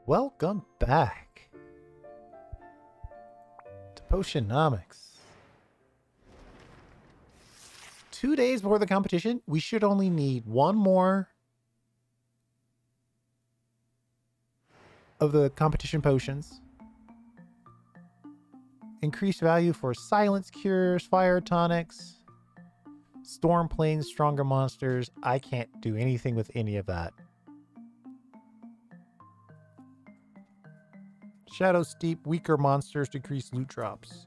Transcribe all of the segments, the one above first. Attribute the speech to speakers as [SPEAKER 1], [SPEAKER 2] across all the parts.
[SPEAKER 1] Welcome back to Potionomics. 2 days before the competition, we should only need one more of the competition potions. Increased value for silence cures, fire tonics, storm planes, stronger monsters. I can't do anything with any of that. Shadow Steep, weaker monsters, decrease loot drops.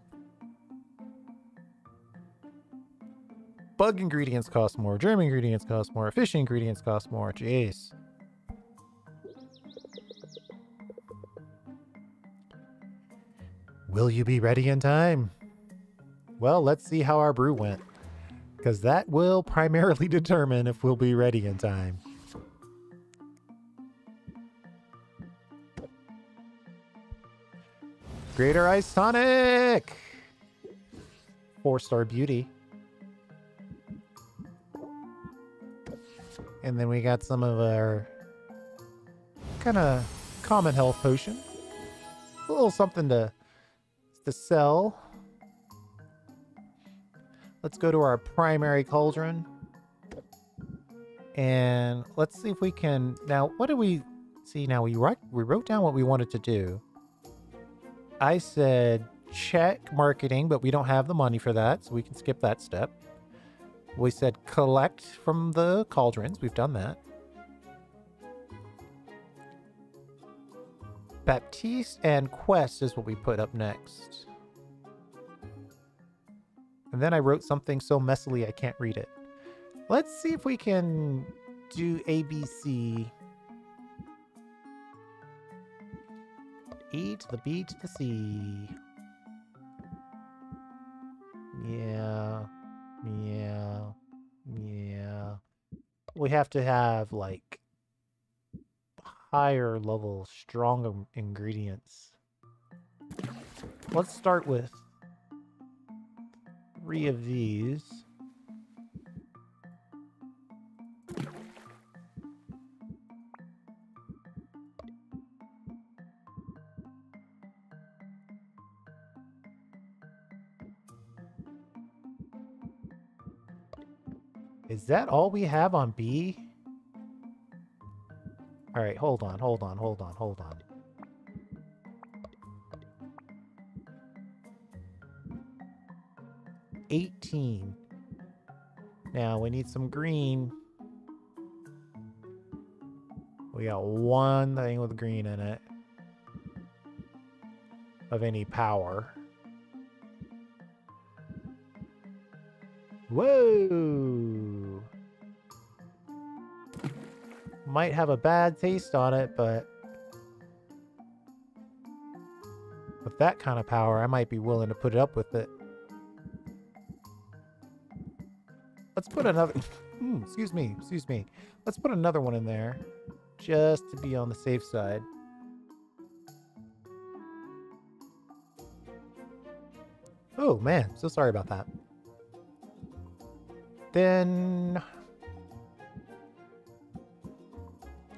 [SPEAKER 1] Bug ingredients cost more, germ ingredients cost more, fish ingredients cost more. Jeez. Will you be ready in time? Well, let's see how our brew went, because that will primarily determine if we'll be ready in time. Greater Ice Tonic! 4-star beauty. And then we got some of our kind of common health potion. A little something to sell. Let's go to our primary cauldron. And let's see if we can... Now, what do we... See, now we wrote down what we wanted to do. I said check marketing, but we don't have the money for that, so we can skip that step. We said collect from the cauldrons. We've done that. Baptiste and quest is what we put up next. And then I wrote something so messily I can't read it. Let's see if we can do ABC. E to the B to the C. Yeah. We have to have, like, higher level, stronger ingredients. Let's start with 3 of these. Is that all we have on B? All right, hold on. 18. Now we need some green. We got one thing with green in it. Of any power. Whoa! Might have a bad taste on it, but with that kind of power, I might be willing to put it up with it. Let's put another... excuse me. Let's put another one in there, just to be on the safe side. Oh, man. So sorry about that. Then...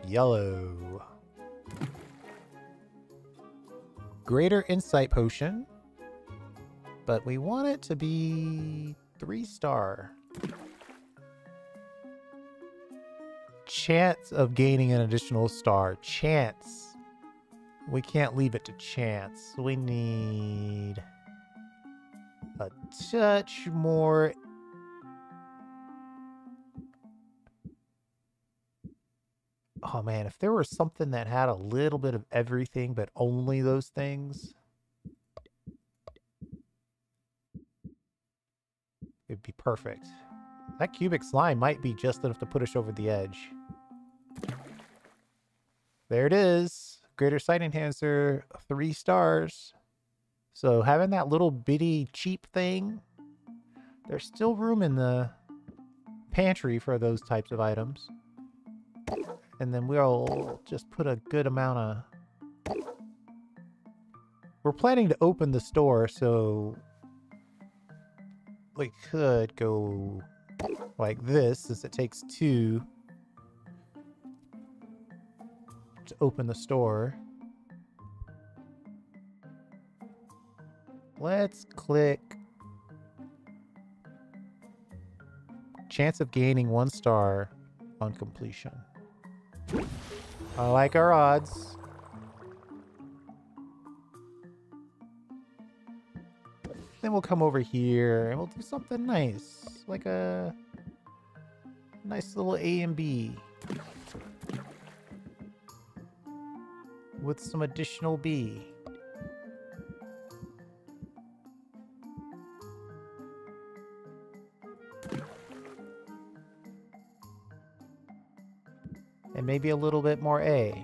[SPEAKER 1] yellow. Greater Insight Potion. But we want it to be 3-star. Chance of gaining an additional star. Chance. We can't leave it to chance. We need a touch more. Oh man, if there was something that had a little bit of everything, but only those things, it'd be perfect. That cubic slime might be just enough to put us over the edge. There it is. Greater Sight Enhancer, 3 stars. So having that little bitty cheap thing, there's still room in the pantry for those types of items. And then we'll just put a good amount of... We're planning to open the store, so we could go like this, since it takes 2 to open the store. Let's click chance of gaining 1 star on completion. I like our odds. Then we'll come over here and we'll do something nice. Like a nice little A and B. With some additional B. And maybe a little bit more A.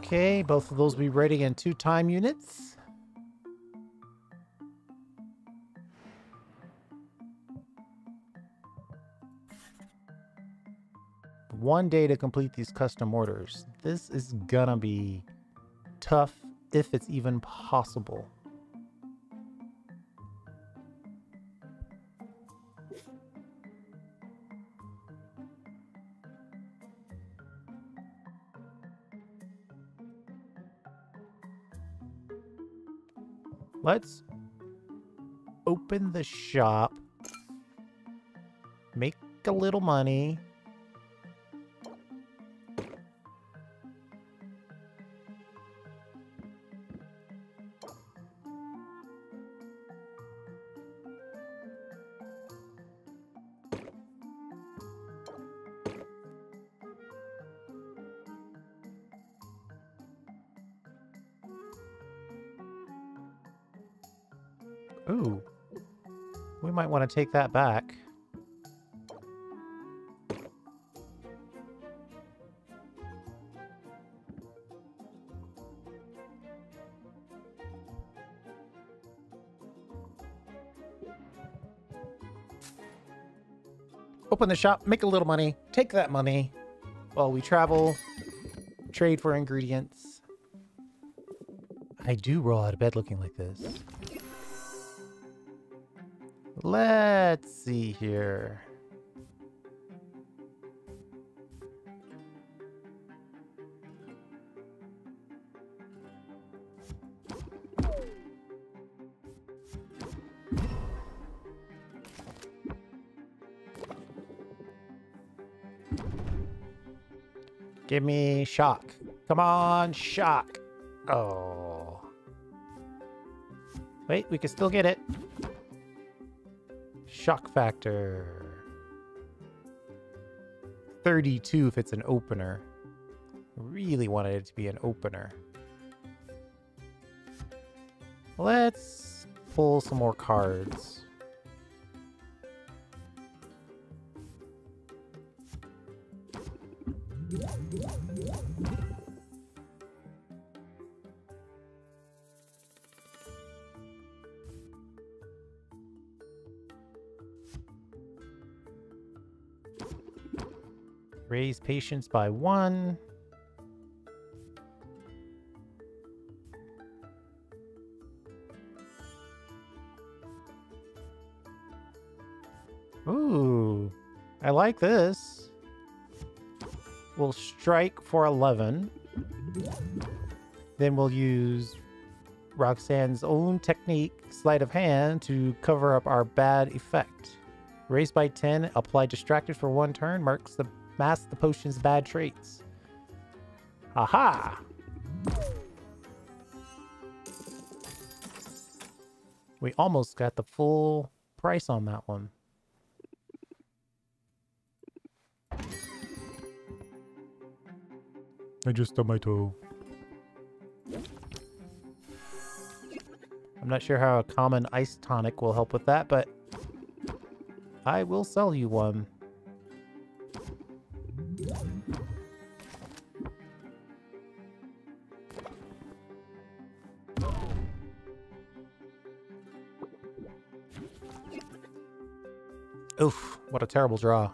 [SPEAKER 1] Okay, both of those will be ready in 2 time units. One day to complete these custom orders. This is gonna be tough if it's even possible. Let's open the shop, make a little money. Ooh, we might want to take that back. Open the shop, make a little money, take that money while we travel, trade for ingredients. I do roll out of bed looking like this. Let's see here. Give me shock. Come on, shock. Oh. Wait, we can still get it. Shock factor. 32 if it's an opener. Really wanted it to be an opener. Let's pull some more cards. Raise patience by 1. Ooh, I like this. We'll strike for 11. Then we'll use Roxanne's own technique, sleight of hand, to cover up our bad effect. Raise by 10, apply distracted for 1 turn, mask the potion's bad traits. Aha! We almost got the full price on that one. I just stubbed my toe. I'm not sure how a common ice tonic will help with that, but I will sell you one. Oof, what a terrible draw.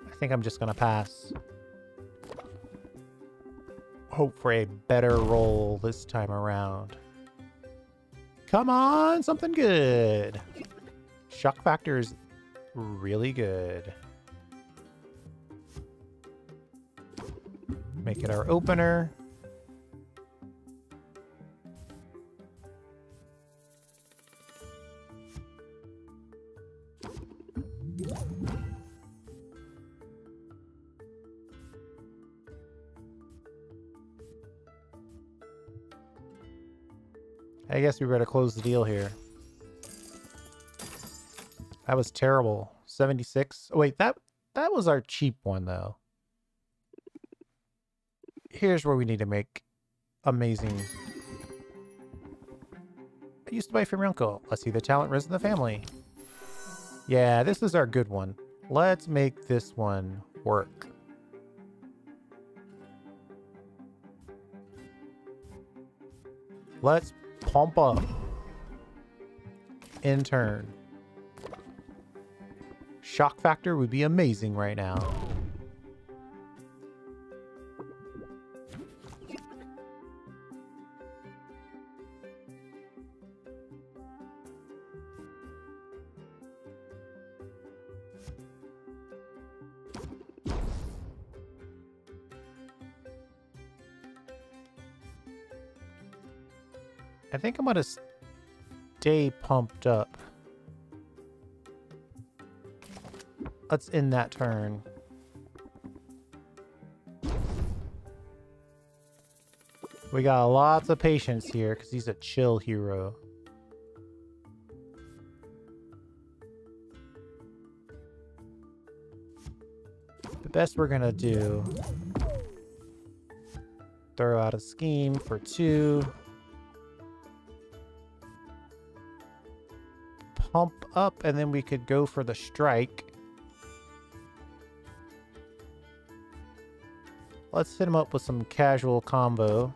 [SPEAKER 1] I think I'm just gonna pass. Hope for a better roll this time around. Come on, something good. Shock factor is really good. Make it our opener. I guess we better close the deal here. That was terrible. 76. Oh, wait, that was our cheap one, though. Here's where we need to make amazing. I used to buy from your uncle. Let's see the talent risen in the family. Yeah, this is our good one. Let's make this one work. Let's pump up. In turn. Shock factor would be amazing right now. I think I'm gonna stay pumped up. Let's end that turn. We got lots of patience here because he's a chill hero. The best we're gonna do, throw out a scheme for 2. Pump up, and then we could go for the strike. Let's hit him up with some casual combo.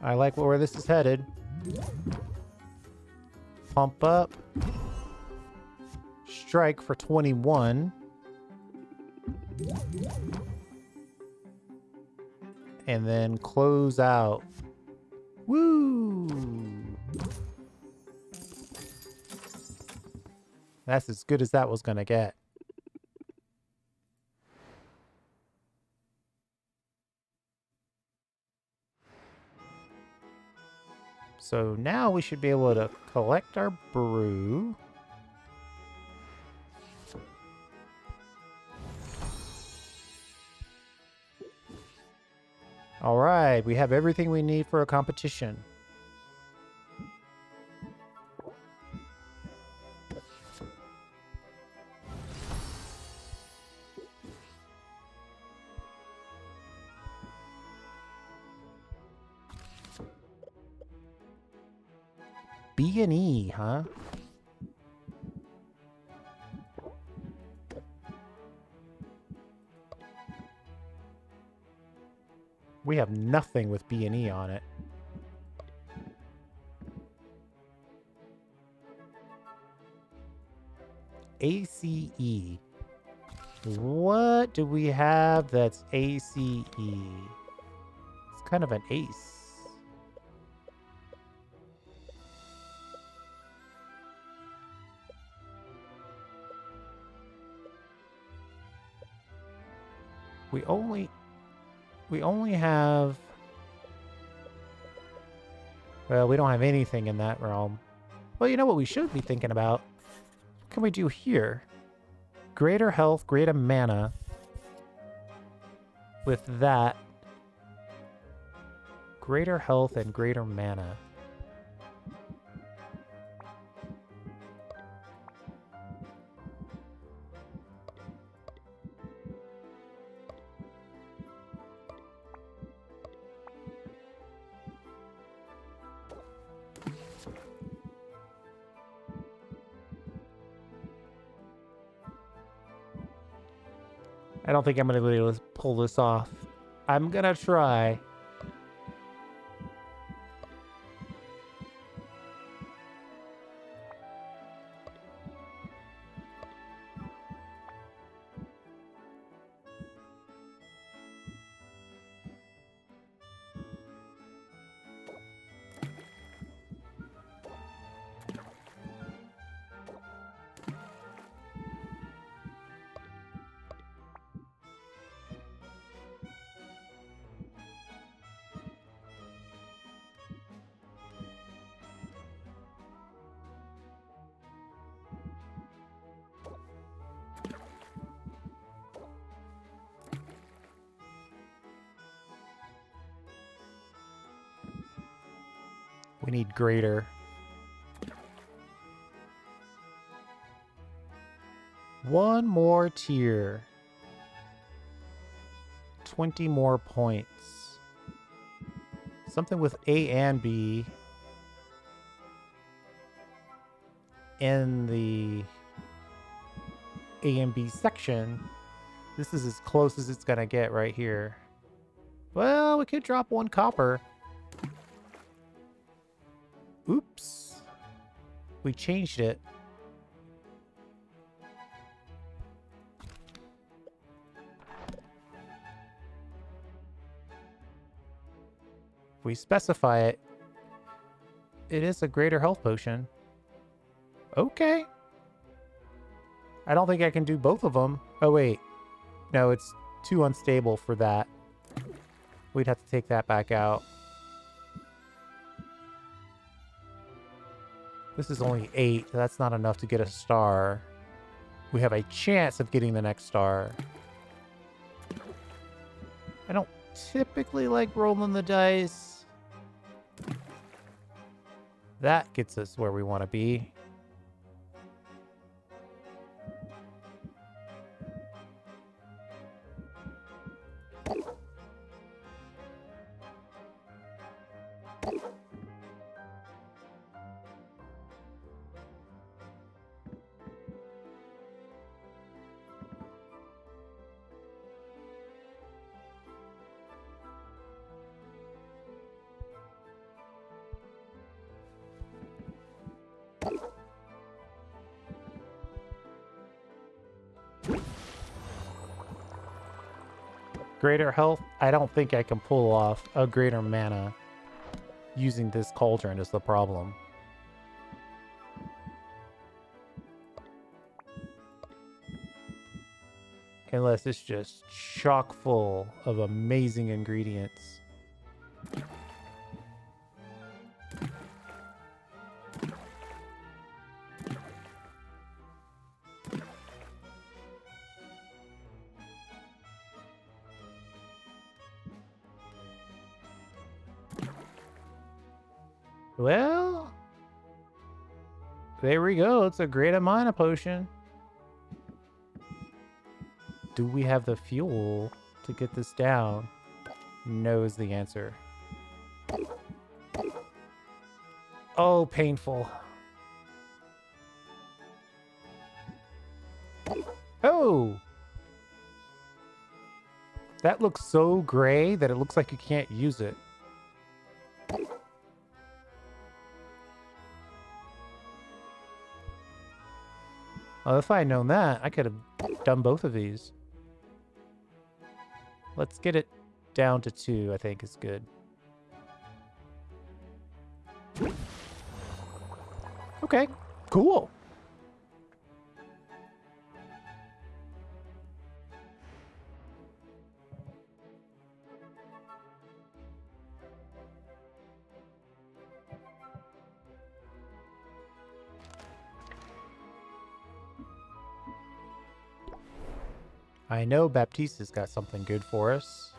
[SPEAKER 1] I like where this is headed. Pump up. Strike for 21. And then close out. Woo! That's as good as that was gonna get. So now we should be able to collect our brew. All right, we have everything we need for a competition. B&E, huh? We have nothing with B&E on it. ACE. What do we have that's ACE? It's kind of an ace. We only have... Well, we don't have anything in that realm. Well, you know what we should be thinking about? What can we do here? greater health, greater mana. With that, greater health and greater mana. I don't think I'm going to be able to pull this off. I'm going to try. We need greater. One more tier. 20 more points. Something with A and B in the A and B section. This is as close as it's gonna get right here. Well, we could drop 1 copper. Oops. We changed it. If we specify it, it is a greater health potion. Okay. I don't think I can do both of them. Oh, wait. No, it's too unstable for that. We'd have to take that back out. This is only 8. That's not enough to get a star. We have a chance of getting the next star. I don't typically like rolling the dice. That gets us where we want to be. Greater health, I don't think I can pull off a greater mana using this cauldron is the problem. Unless it's just chock full of amazing ingredients. Well, there we go. It's a great mana potion. Do we have the fuel to get this down? No is the answer. Oh, painful. Oh! That looks so gray that it looks like you can't use it. Well, if I had known that, I could have done both of these. Let's get it down to 2, I think is good. Okay, cool. I know Baptiste's got something good for us.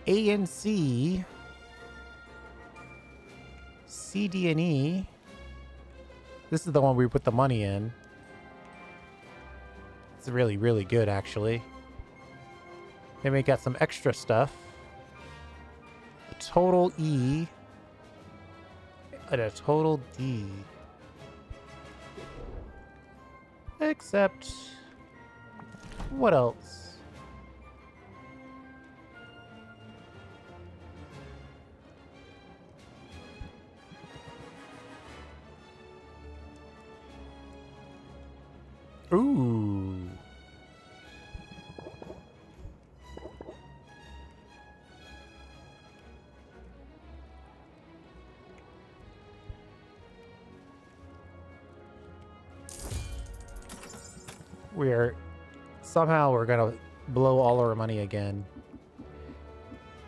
[SPEAKER 1] A and C, C, D, and E. This is the one we put the money in. It's really, really good, actually. Then we got some extra stuff. A total E and a total D. Except, what else? Ooh. We're gonna blow all our money again.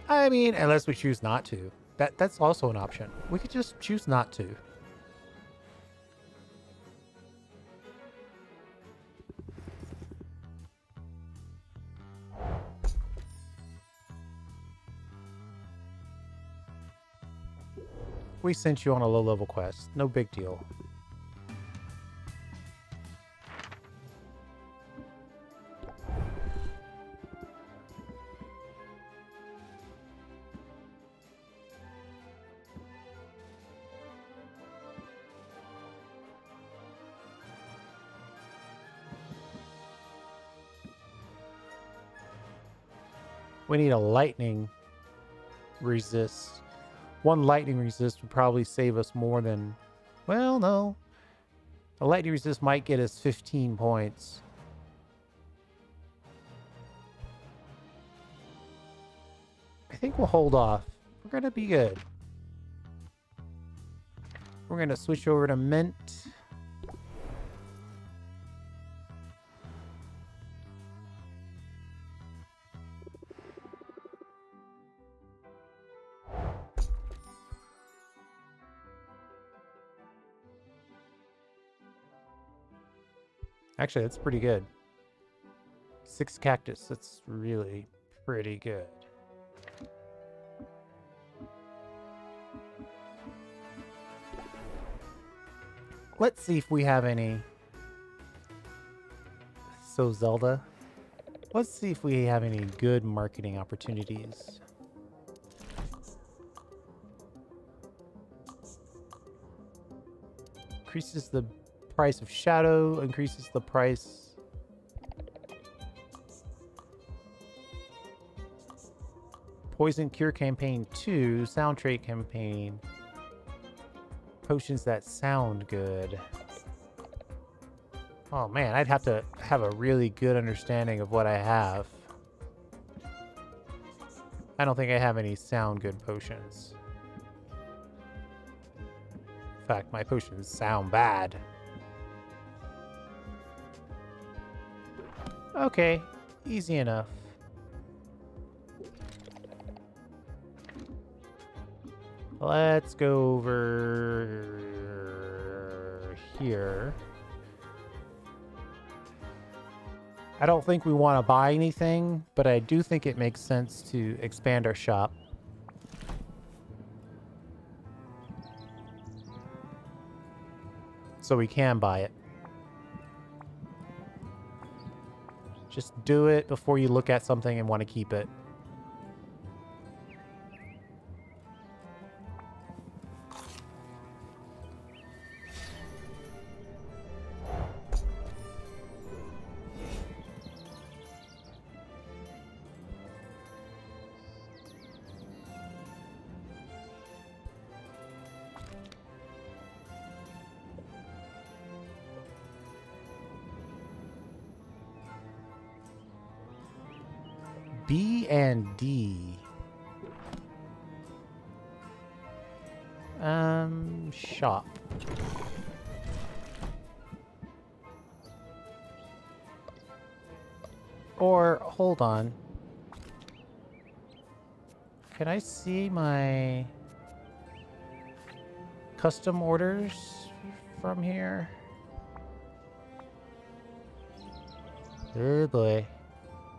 [SPEAKER 1] I mean, unless we choose not to. That's also an option. We could just choose not to. We sent you on a low-level quest. No big deal. We need a lightning resist. One lightning resist would probably save us more than... Well, no. A lightning resist might get us 15 points. I think we'll hold off. We're going to be good. We're going to switch over to Mint. Actually, that's pretty good. 6 cactus. That's really pretty good. Let's see if we have any. So, Zelda. Let's see if we have any good marketing opportunities. Increases the price of shadow, increases the price. Poison Cure Campaign 2, Sound Trait Campaign. Potions that sound good. Oh man, I'd have to have a really good understanding of what I have. I don't think I have any sound good potions. In fact, my potions sound bad. Okay, easy enough. Let's go over here. I don't think we want to buy anything, but I do think it makes sense to expand our shop. So we can buy it. Just do it before you look at something and want to keep it. B and D. Shop. Or, hold on. Can I see my custom orders from here. Oh boy.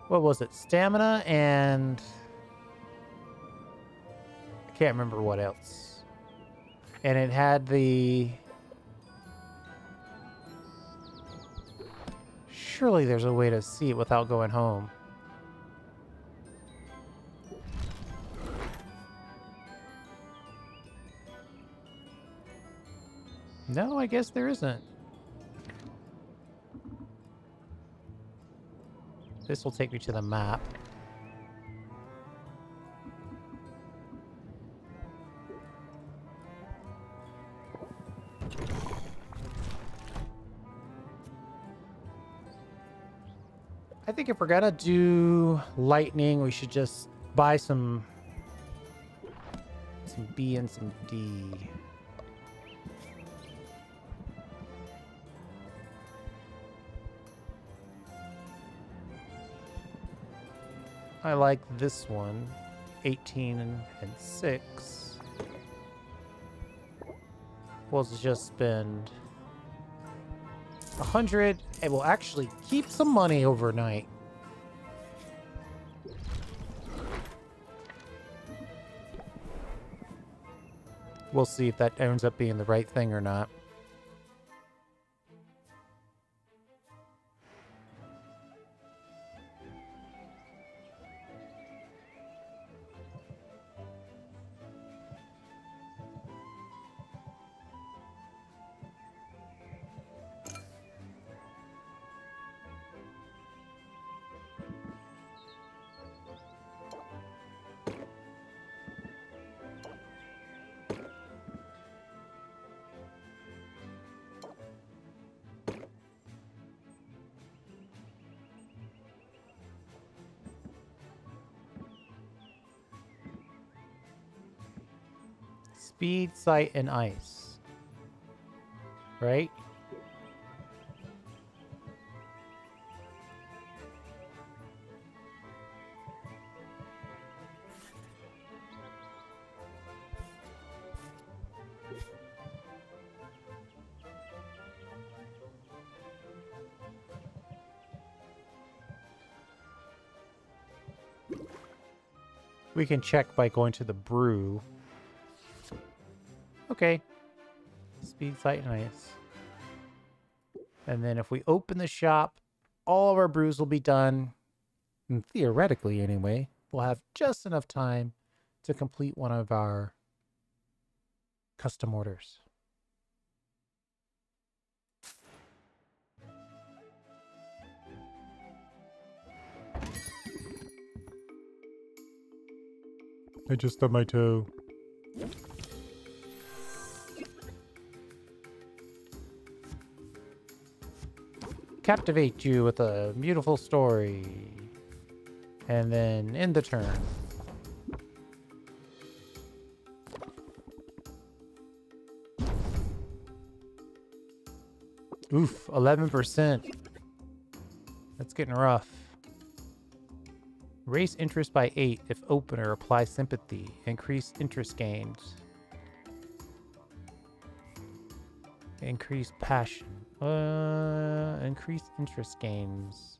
[SPEAKER 1] What was it? Stamina and... I can't remember what else. And it had the... Surely there's a way to see it without going home. No, I guess there isn't. This will take me to the map. I think if we're gonna do lightning, we should just buy some B and some D. I like this one, 18 and 6. We'll just spend 100. It will actually keep some money overnight. We'll see if that ends up being the right thing or not. Speed, sight, and ice. Right? We can check by going to the brew. Okay. Speed, sight, and ice. And then if we open the shop, all of our brews will be done. And theoretically, anyway, we'll have just enough time to complete one of our custom orders. I just stubbed my toe. Captivate you with a beautiful story. And then end the turn. Oof, 11%. That's getting rough. Raise interest by 8 if opener. Apply sympathy. Increase interest gains. Increase passion. Increase interest gains.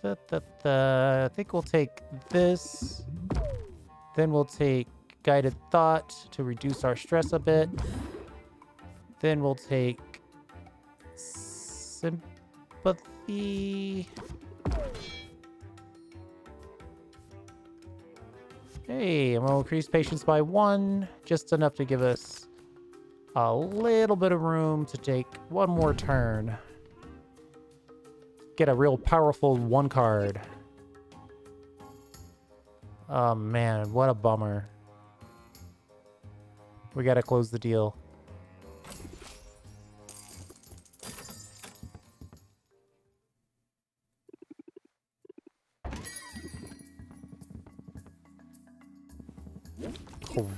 [SPEAKER 1] I think we'll take this. Then we'll take guided thought to reduce our stress a bit. Then we'll take sympathy. Hey, I'm going to increase patience by 1. Just enough to give us a little bit of room to take one more turn. Get a real powerful 1 card. Oh man, what a bummer. We gotta close the deal.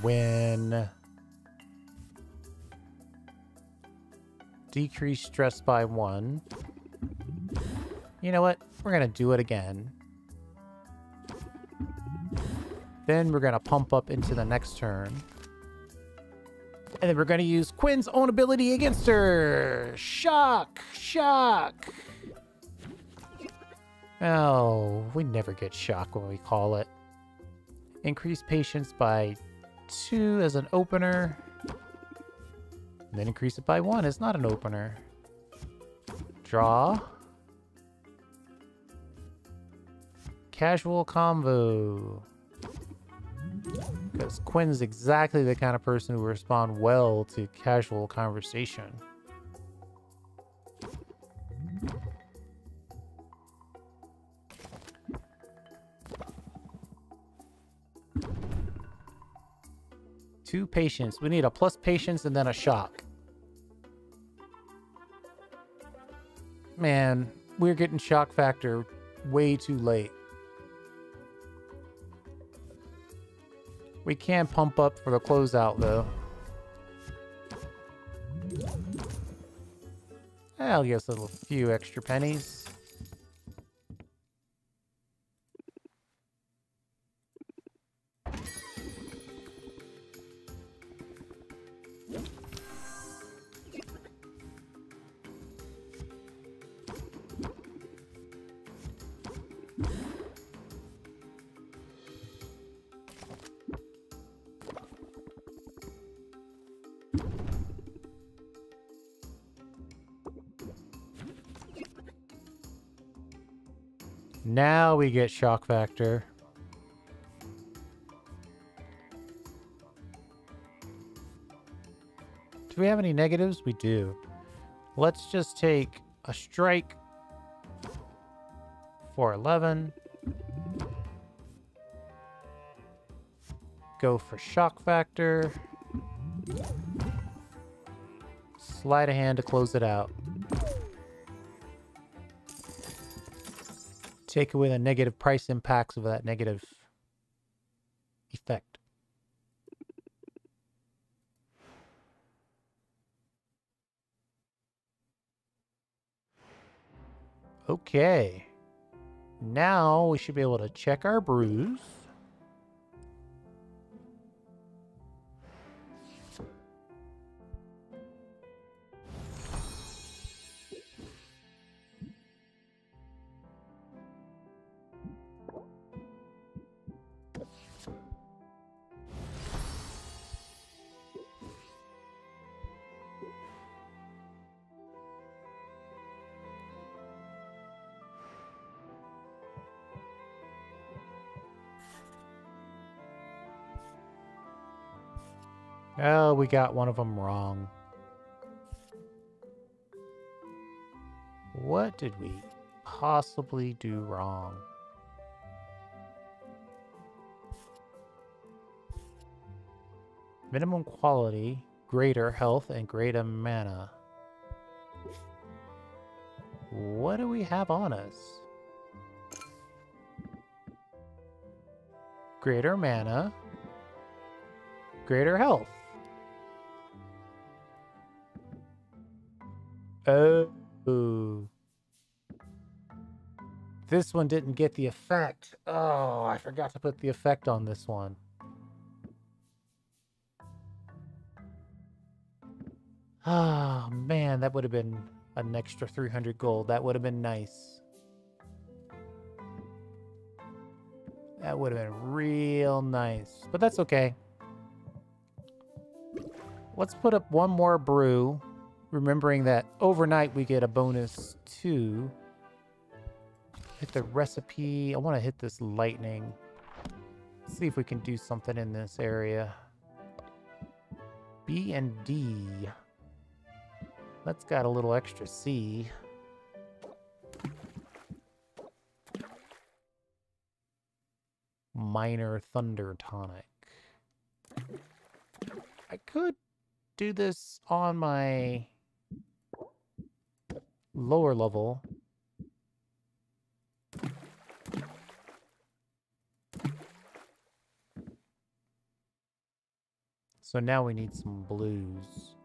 [SPEAKER 1] Win. Decrease stress by 1. You know what? We're gonna do it again. Then we're gonna pump up into the next turn. And then we're going to use Quinn's own ability against her. Shock! Shock! Oh, we never get shock when we call it. Increase patience by 2 as an opener. And then increase it by 1 as not an opener. Draw. Casual combo. Because Quinn's exactly the kind of person who will respond well to casual conversation. Two patience. We need a plus patience and then a shock. Man, we're getting shock factor way too late. We can pump up for the closeout, though. I'll give us a few extra pennies. Now we get shock factor. Do we have any negatives? We do. Let's just take a strike for 11. Go for shock factor. Slide a hand to close it out. Take away the negative price impacts of that negative effect. Okay. Now we should be able to check our brews. Oh, we got one of them wrong. What did we possibly do wrong? Minimum quality, greater health, and greater mana. What do we have on us? Greater mana, greater health. Oh. This one didn't get the effect. Oh, I forgot to put the effect on this one. Oh, man, that would have been an extra 300 gold. That would have been nice. That would have been real nice. But that's okay. Let's put up one more brew. Remembering that overnight we get a bonus too. Hit the recipe. I want to hit this lightning. Let's see if we can do something in this area. B and D. That's got a little extra C. Minor Thunder Tonic. I could do this on my lower level. So now we need some blues.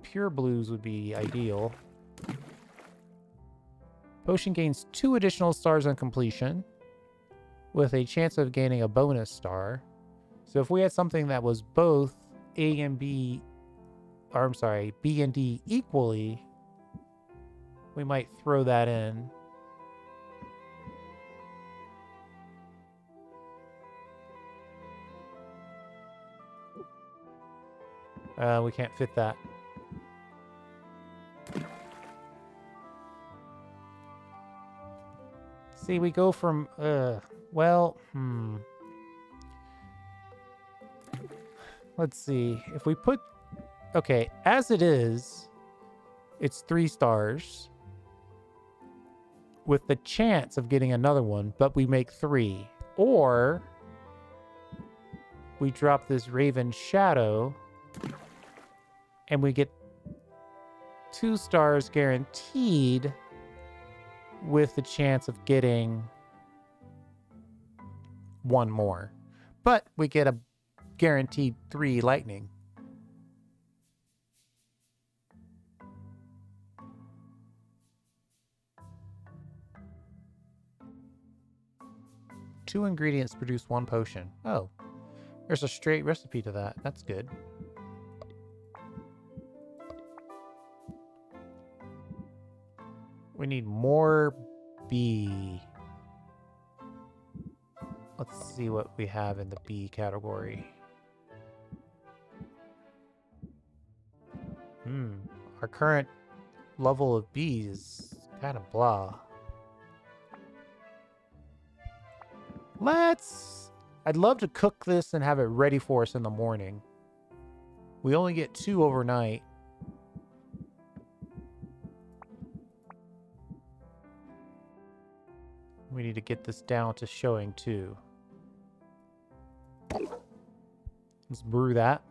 [SPEAKER 1] Pure blues would be ideal. Potion gains 2 additional stars on completion, with a chance of gaining a bonus star. So if we had something that was both A and B, or I'm sorry, B and D equally, we might throw that in. We can't fit that. See, we go from, well, let's see. If we put, okay, as it is, it's 3 stars with the chance of getting another one, but we make 3. Or we drop this Raven Shadow and we get 2 stars guaranteed with the chance of getting 1 more. But we get a guaranteed 3 lightning. Two ingredients produce 1 potion. Oh, there's a straight recipe to that. That's good. We need more B. Let's see what we have in the B category. Our current level of B is kind of blah. I'd love to cook this and have it ready for us in the morning. We only get 2 overnight. We need to get this down to showing 2. Let's brew that.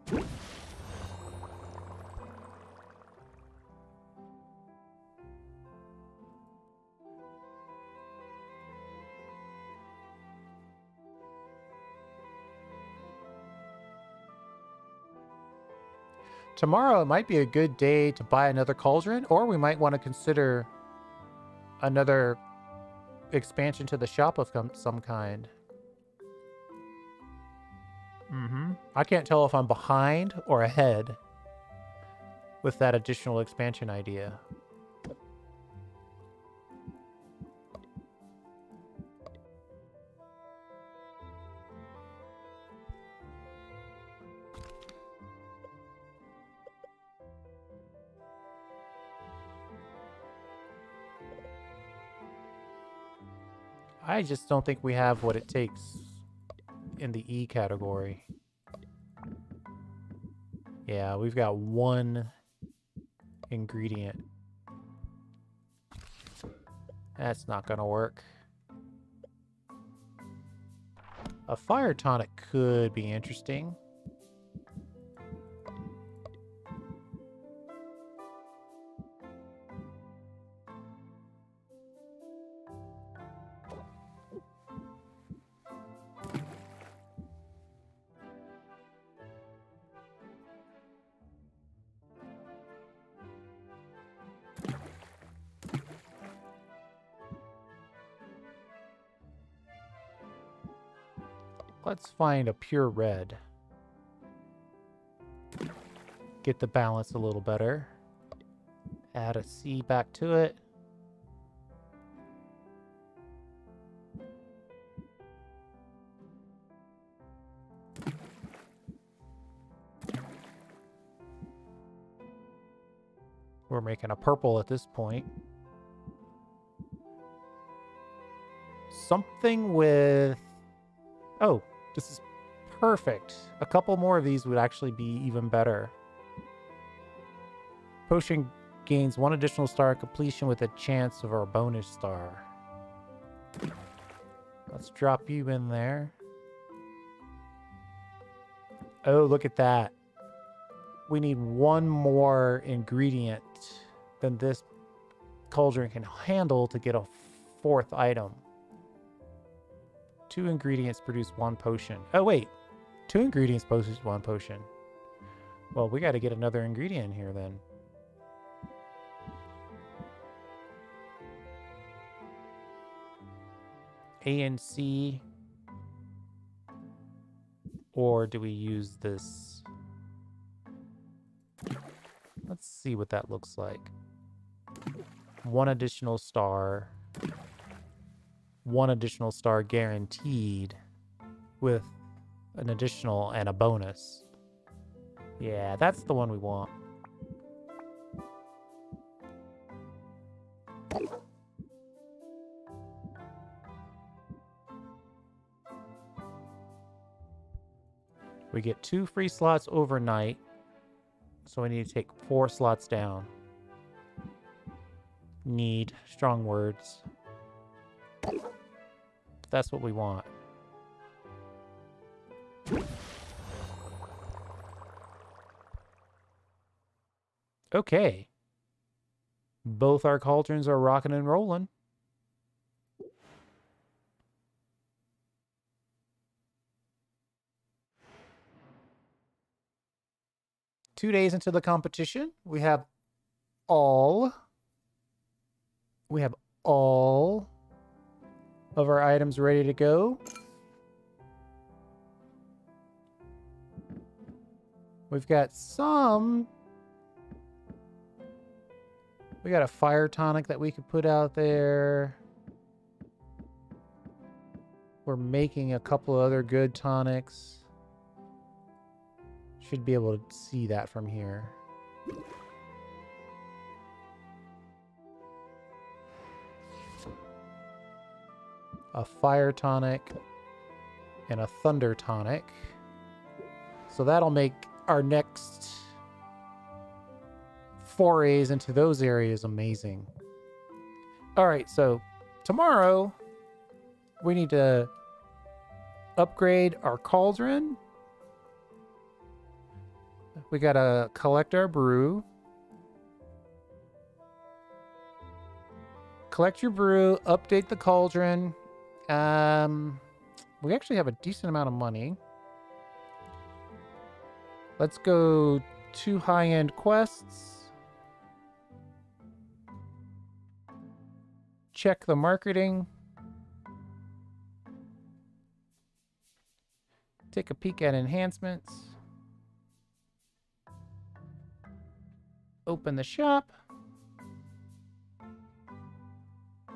[SPEAKER 1] Tomorrow it might be a good day to buy another cauldron, or we might want to consider another expansion to the shop of some kind. I can't tell if I'm behind or ahead with that additional expansion idea. I just don't think we have what it takes in the E category. Yeah, we've got 1 ingredient. That's not gonna work. A fire tonic could be interesting. Let's find a pure red. Get the balance a little better. Add a C back to it. We're making a purple at this point. Something with... Oh, this is perfect. A couple more of these would actually be even better. Potion gains 1 additional star at completion with a chance of our bonus star. Let's drop you in there. Oh, look at that. We need 1 more ingredient than this cauldron can handle to get a 4th item. 2 ingredients produce 1 potion. Oh, wait. 2 ingredients produce 1 potion. Well, we got to get another ingredient in here then. A and C. Or do we use this? Let's see what that looks like. 1 additional star. 1 additional star guaranteed with an additional and a bonus. Yeah, that's the one we want. We get 2 free slots overnight, so we need to take 4 slots down. Need. Strong words. That's what we want. Okay. Both our cauldrons are rocking and rolling. Two days into the competition, we have all of our items ready to go. We've got some. We got a fire tonic that we could put out there. We're making a couple of other good tonics. Should be able to see that from here. A fire tonic and a thunder tonic. So that'll make our next forays into those areas amazing. All right, so tomorrow we need to upgrade our cauldron. We gotta collect our brew. Collect your brew, update the cauldron. We actually have a decent amount of money. Let's go 2 high-end quests. Check the marketing. Take a peek at enhancements. Open the shop. I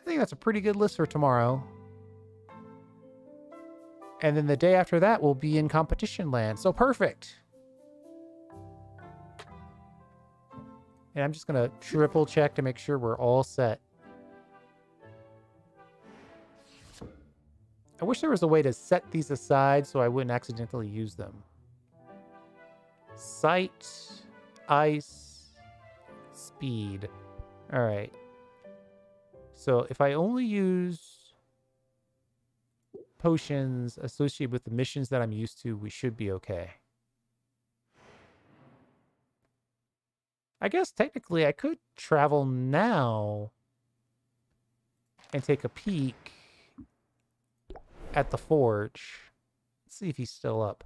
[SPEAKER 1] think that's a pretty good list for tomorrow. And then the day after that, we'll be in competition land. So perfect. And I'm just going to triple check to make sure we're all set. I wish there was a way to set these aside so I wouldn't accidentally use them. Sight, ice, speed. All right. So if I only use potions associated with the missions that I'm used to, we should be okay. I guess technically I could travel now and take a peek at the forge. Let's see if he's still up.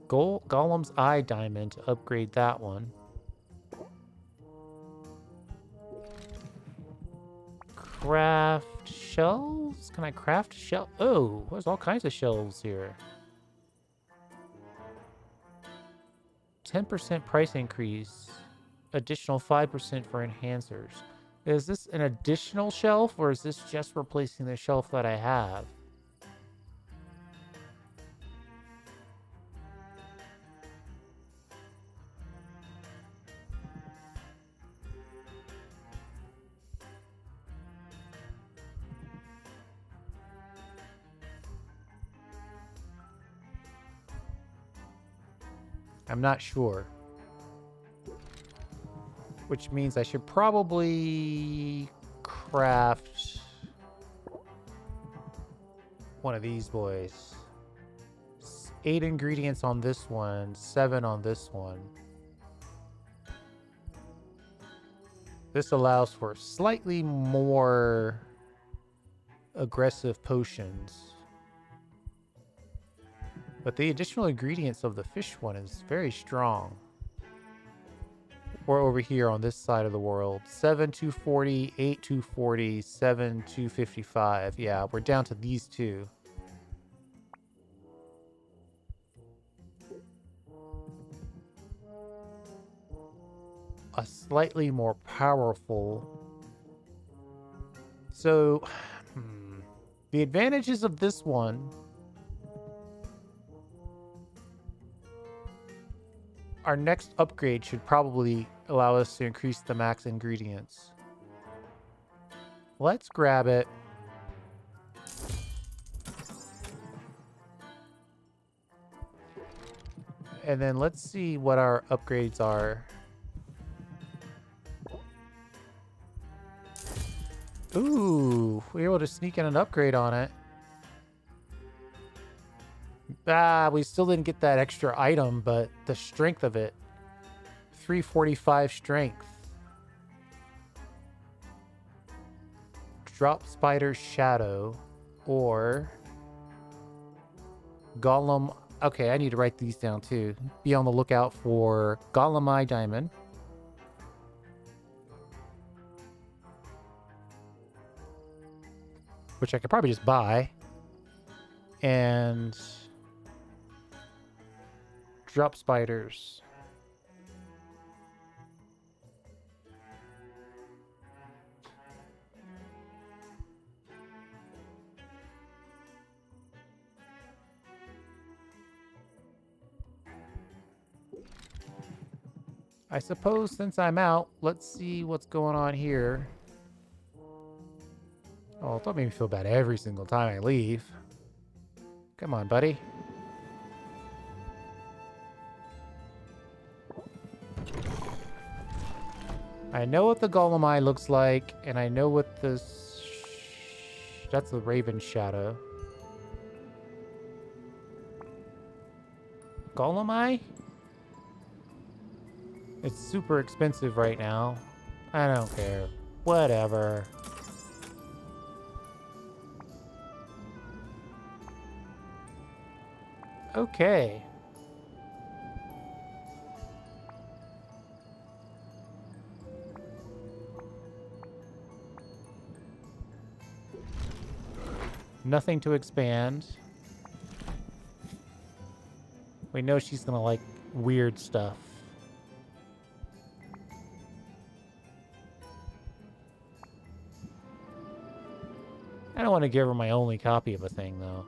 [SPEAKER 1] Golem's Eye Diamond to upgrade that one. Craft shelves? Can I craft shell? Oh, there's all kinds of shelves here. 10% price increase. Additional 5% for enhancers. Is this an additional shelf or is this just replacing the shelf that I have? I'm not sure. Which means I should probably craft one of these boys. 8 ingredients on this one, 7 on this one. This allows for slightly more aggressive potions. But the additional ingredients of the fish one is very strong. Or over here on this side of the world. 7, 240, 8, 240, 7, 255. Yeah, we're down to these two. A slightly more powerful. So, the advantages of this one. Our next upgrade should probably allow us to increase the max ingredients. Let's grab it. And then let's see what our upgrades are. Ooh, we were able to sneak in an upgrade on it. We still didn't get that extra item, but the strength of it. 345 strength. Drop Spider Shadow. Or Golem. Okay, I need to write these down too. Be on the lookout for Golem Eye Diamond. Which I could probably just buy. And Drop Spiders. I suppose since I'm out, let's see what's going on here. Oh, don't make me feel bad every single time I leave. Come on, buddy. I know what the Golem Eye looks like, and I know what this... That's the Raven Shadow. Golem Eye? It's super expensive right now. I don't care. Whatever. Okay. Nothing to expand. We know she's gonna like weird stuff. I don't want to give her my only copy of a thing, though.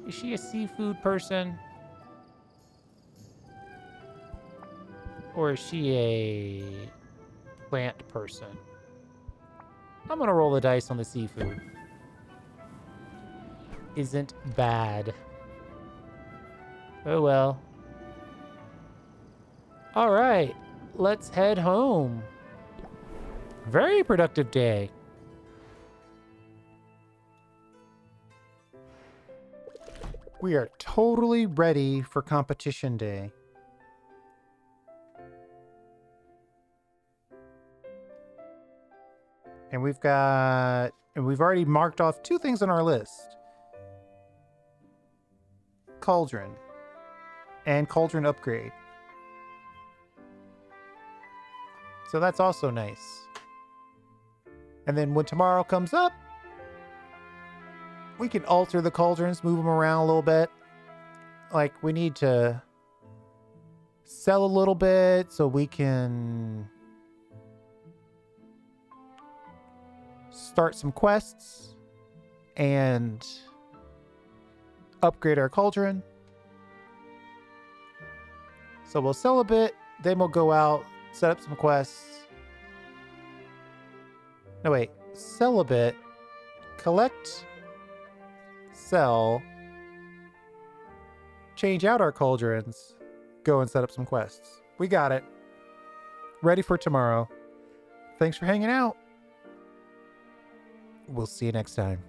[SPEAKER 1] Is she a seafood person? Or is she a plant person? I'm gonna roll the dice on the seafood. Isn't bad. Oh well. Alright, let's head home. Very productive day. We are totally ready for competition day. And we've already marked off 2 things on our list. Cauldron. And Cauldron upgrade. So that's also nice. And then when tomorrow comes up, we can alter the cauldrons, move them around a little bit. Like, we need to sell a little bit so we can start some quests and upgrade our cauldron. So we'll sell a bit, then we'll go out, set up some quests. No, wait. Sell a bit. Collect. Sell. Change out our cauldrons. Go and set up some quests. We got it. Ready for tomorrow. Thanks for hanging out. We'll see you next time.